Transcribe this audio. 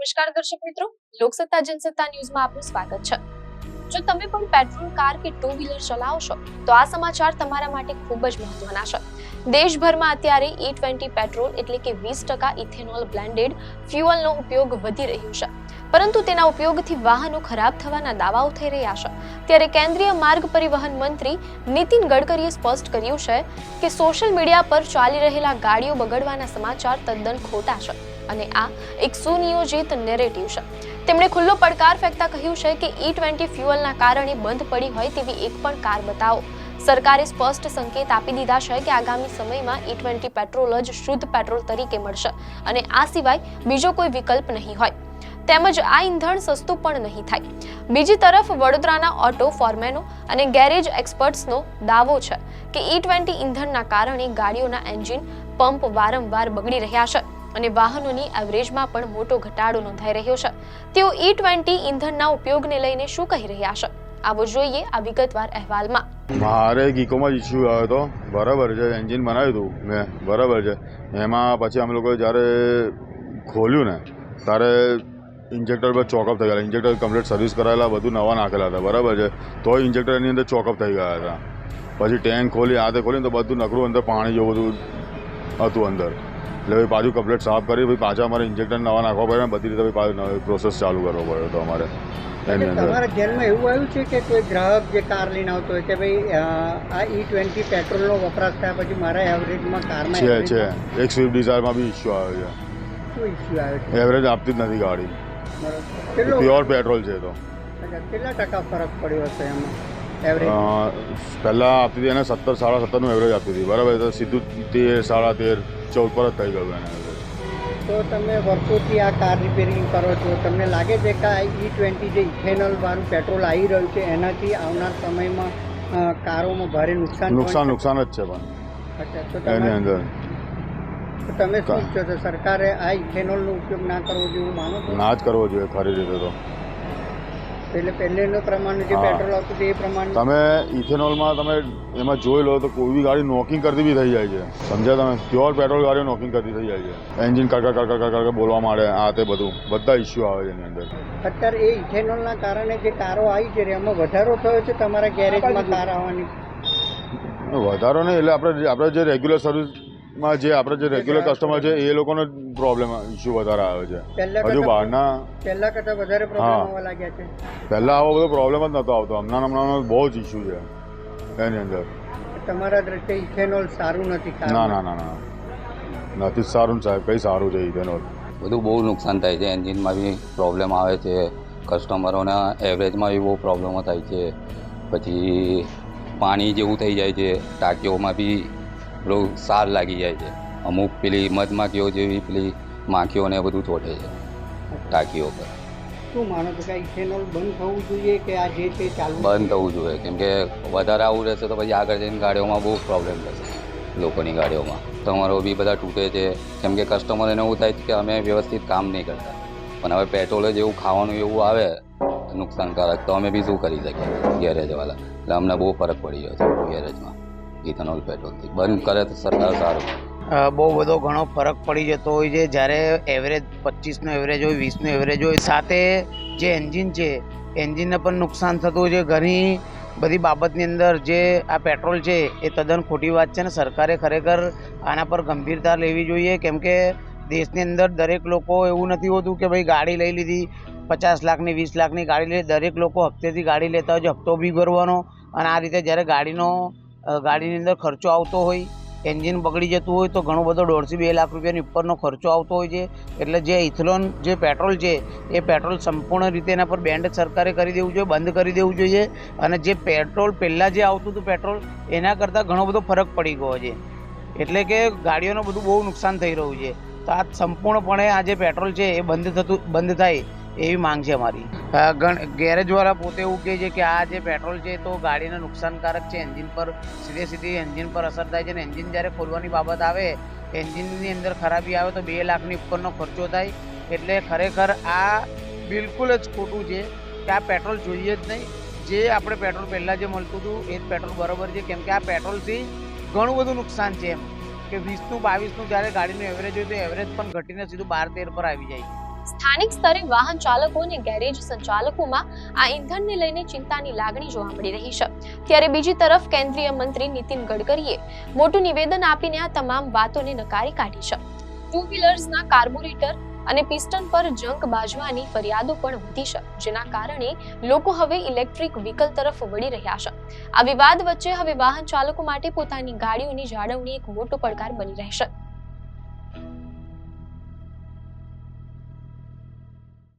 નમસ્કાર દર્શક મિત્રો, લોકસત્તા જનસત્તા ન્યૂઝમાં આપનું સ્વાગત છે। જો તમે પણ પેટ્રોલ કાર કે ટુ વ્હીલર ચલાવો છો તો આ સમાચાર તમારા માટે ખૂબ જ મહત્વના છે। દેશભરમાં અત્યારે E20 પેટ્રોલ એટલે કે 20% ઇથેનોલ બ્લેન્ડેડ ફ્યુઅલનો ઉપયોગ વધી રહ્યો છે, પરંતુ તેના ઉપયોગથી વાહનો ખરાબ થવાના દાવાઓ થઈ રહ્યા છે। ત્યારે કેન્દ્રીય માર્ગ પરિવહન મંત્રી નીતિન ગડકરીએ સ્પષ્ટ કર્યું છે કે સોશિયલ મીડિયા પર ચાલી રહેલા ગાડીઓ બગડવાના સમાચાર તદ્દન ખોટા છે અને આ એક સુનિયોજિત નેરેટિવ છે। તેમણે ખુલ્લો પડકાર ફેંકતા કહ્યું છે કે E20 ફ્યુઅલના કારણે બંધ પડી હોય તેવી એક પણ કાર બતાવો। સરકારે સ્પષ્ટ સંકેત આપી દીધા છે કે આગામી સમયમાં E20 પેટ્રોલ જ શુદ્ધ પેટ્રોલ તરીકે મળશે અને આ સિવાય બીજો કોઈ વિકલ્પ નહીં હોય, તેમજ આ ઈંધણ સસ્તું પણ નહીં થાય। બીજી તરફ વડોદરાના ઓટો ફોરમેનો અને ગેરેજ એક્સપર્ટ્સનો દાવો છે કે E20 ઈંધણના કારણે ગાડીઓના એન્જિન પંપ વારંવાર બગડી રહ્યા છે અને વાહનોની એવરેજમાં પણ મોટો ઘટાડો નોંધાઈ રહ્યો છે। તેઓ E20 ઈંધણના ઉપયોગને લઈને શું કહી રહ્યા છે, આવો જોઈએ આ વિગતવાર અહેવાલમાં। મારે ગીકોમાં જ ઇસ્યુ આવ્યો હતો, બરાબર છે। એન્જિન બનાવ્યું હતું મેં, બરાબર છે। એમાં પછી અમે લોકોએ જ્યારે ખોલ્યું ને ત્યારે ઇન્જેક્ટર પર ચોકઅપ થઈ ગયા। ઇન્જેક્ટર કમ્પ્લીટ સર્વિસ કરાયેલા, બધું નવા નાખેલા હતા, બરાબર છે। તો ઇન્જેક્ટર એની અંદર ચોકઅપ થઈ ગયા હતા। પછી ટેન્ક ખોલી, હાથે ખોલીને તો બધું નકરું અંદર પાણી જેવું બધું હતું અંદર, એટલે ભાઈ પાછું કમ્પ્લીટ સાફ કરી ભાઈ પાછા અમારે ઇન્જેક્ટર નવા નાખવા પડ્યા, બધી રીતે ભાઈ પાછું નવી પ્રોસેસ ચાલુ કરવો પડ્યો હતો અમારે એની અંદર। તમારા ધ્યાનમાં એવું આવ્યું છે કે કોઈ ગ્રાહક જે કાર લઈને આવતો હોય કે ભાઈ આ E20 પેટ્રોલનો વપરાશ થયા પછી મારા એવરેજમાં કારમાં છે એક સ્વિફ્ટ ડિઝાયરમાં બી ઇસ્યુ આવ્યો છે। શું ઇસ્યુ આવ્યો છે? એવરેજ આપતી જ નથી ગાડી, કેટલો પ્યોર પેટ્રોલ છે તો। કેટલા ટકા ફરક પડ્યો હશે એમાં એવરેજ? પહેલાં આપતી હતી એને 17 સાડા 17નું એવરેજ આપતી હતી, બરાબર, તો સીધું 13 સાડા 13 14 પર જ થઈ ગયું એને એવરેજ। તો તમે વર્ષોથી આ કાર રિપેરિંગ કરો છો, તમને લાગે છે કે આ E20 જે ઇથેનોલ વાળું પેટ્રોલ આવી રહ્યું છે એનાથી આવનાર સમયમાં કારોમાં ભારે નુકસાન જ છે પણ એની અંદર। તો તમે શું ઈચ્છો છો, સરકારે આ ઇથેનોલનો ઉપયોગ ના કરવો જોઈએ એવું માનો છો? ના જ કરવો જોઈએ ખરી રીતે તો। એટલે પહેલેનો પ્રમાણે જે પેટ્રોલ આવતું હતું એ પ્રમાણે તમે ઇથેનોલમાં તમે એમાં જોઈ લો તો કોઈ બી ગાડી નોકિંગ કરતી બી થઈ જાય છે, સમજ્યા તમે? પ્યોર પેટ્રોલ ગાડીઓ નોકિંગ કરતી થઈ જાય છે, એન્જિન કડકડ બોલવા માંડે, આ તે બધું બધા ઇસ્યુ આવે છે એની અંદર। અત્યારે એ ઇથેનોલના કારણે જે કારો આવી છે એમાં વધારો થયો છે તમારા ગેરેજમાં કાર આવવાની? વધારો નહીં, એટલે આપણે જે રેગ્યુલર સર્વિસમાં જે આપણે જે રેગ્યુલર કસ્ટમર છે એ લોકોનો પ્રોબ્લેમ ઇસ્યુ વધારે આવે છે। હજુ બહારના પહેલા કરતાં વધારે પ્રોબ્લેમ આવવા લાગ્યા છે? પહેલાં આવો બધો પ્રોબ્લેમ જ નહોતો આવતો, હમણાં બહુ જ ઇસ્યુ છે એની અંદર। તમારા દ્રષ્ટિએ ઇથેનોલ સારું નથી? ના નથી સારું સાહેબ, કઈ સારું છે ઇથેનોલ? બધું બહુ નુકસાન થાય છે, એન્જિનમાં બી પ્રોબ્લેમ આવે છે, કસ્ટમરોના એવરેજમાં બી બહુ પ્રોબ્લેમો થાય છે, પછી પાણી જેવું થઈ જાય છે, ટાંકીઓમાં બી બહુ સાર લાગી જાય છે, અમુક પેલી મધમાખીઓ જેવી પેલી માખીઓને બધું ચોંટે છે ટાંકીઓ પર। શું માનો છો કે ઇથેનોલ બંધ થવું જોઈએ કે આ જે છે ચાલુ બંધ થવું જોઈએ, કેમ કે વધારે આવું રહેશે તો પછી આગળ જઈને ગાડીઓમાં બહુ પ્રોબ્લેમ થશે, લોકોની ગાડીઓમાં તમારો બી બધા તૂટે છે, કેમ કે કસ્ટમરોને એવું થાય છે કે અમે વ્યવસ્થિત કામ નહીં કરતા, પણ હવે પેટ્રોલ જ એવું ખાવાનું એવું આવે નુકસાનકારક તો અમે બી શું કરી શકીએ ગેરેજવાળા। એટલે અમને બહુ ફરક પડી ગયો છે ગેરેજમાં ઇથેનોલ પેટ્રોલથી। બંધ કરે તો સરકાર સારું। બહુ બધો ઘણો ફરક પડી જતો હોય છે, જ્યારે એવરેજ 25નો એવરેજ હોય, 20નો એવરેજ હોય, સાથે જે એન્જિન છે એન્જિનને પણ નુકસાન થતું હોય છે। ઘણી બધી બાબતની અંદર જે આ પેટ્રોલ છે એ તદ્દન ખોટી વાત છે ને સરકારે ખરેખર આના પર ગંભીરતા લેવી જોઈએ, કેમ કે દેશની અંદર દરેક લોકો એવું નથી હોતું કે ભાઈ ગાડી લઈ લીધી 50 લાખની 20 લાખની ગાડી લઈ, દરેક લોકો હપ્તેથી ગાડી લેતા હોય છે, હપ્તો બી ભરવાનો, અને આ રીતે જ્યારે ગાડીની અંદર ખર્ચો આવતો હોય, એન્જિન બગડી જતું હોય તો ઘણો બધો 1.5 થી 2 લાખ રૂપિયાની ઉપરનો ખર્ચો આવતો હોય છે। એટલે જે ઇથેનોલ જે પેટ્રોલ છે એ પેટ્રોલ સંપૂર્ણ રીતે એના પર બેન્ડ સરકારે કરી દેવું જોઈએ, બંધ કરી દેવું જોઈએ, અને જે પેટ્રોલ પહેલાં જે આવતું હતું પેટ્રોલ એના કરતાં ઘણો બધો ફરક પડી ગયો છે, એટલે કે ગાડીઓનું બધું બહુ નુકસાન થઈ રહ્યું છે। તો આ સંપૂર્ણપણે આ જે પેટ્રોલ છે એ બંધ થાય એવી માંગ છે અમારી। ગેરેજવાળા પોતે એવું કહે છે કે આ જે પેટ્રોલ છે તો ગાડીને નુકસાનકારક છે, એન્જિન પર સીધી એન્જિન પર અસર થાય છે, અને એન્જિન જ્યારે ખોલવાની બાબત આવે, એન્જિનની અંદર ખરાબી આવે તો 2 લાખની ઉપરનો ખર્ચો થાય। એટલે ખરેખર આ બિલકુલ જ ખોટું છે કે આ પેટ્રોલ જોઈએ જ નહીં। જે આપણે પેટ્રોલ પહેલાં જે મળતું હતું એ જ પેટ્રોલ બરાબર છે, કેમ કે આ પેટ્રોલથી ઘણું બધું નુકસાન છે, એમ કે 20નું 22નું જ્યારે ગાડીનું એવરેજ હોય તો એવરેજ પણ ઘટીને સીધું 12-13 પર આવી જાય છે। સ્થાનિક સ્તરે વાહન ચાલકો અને ગેરેજ સંચાલકોમાં આ ઇંધણને લઈને ચિંતાની લાગણી જોવા મળી રહી છે. ત્યારે બીજી તરફ કેન્દ્રીય મંત્રી નીતિન ગડકરીએ મોટું નિવેદન આપીને આ તમામ વાતોને નકારી કાઢી છે. ટુ વ્હીલર્સના કાર્બોરેટર અને પિસ્ટન પર જંગ બાજવાની ફરિયાદો પણ વધી છે, જેના કારણે લોકો હવે ઇલેક્ટ્રિક વ્હીકલ તરફ વળી રહ્યા છે. આ વિવાદ વચ્ચે હવે વાહન ચાલકો માટે પોતાની ગાડીઓની જાળવણી એક મોટો પડકાર બની રહેશે.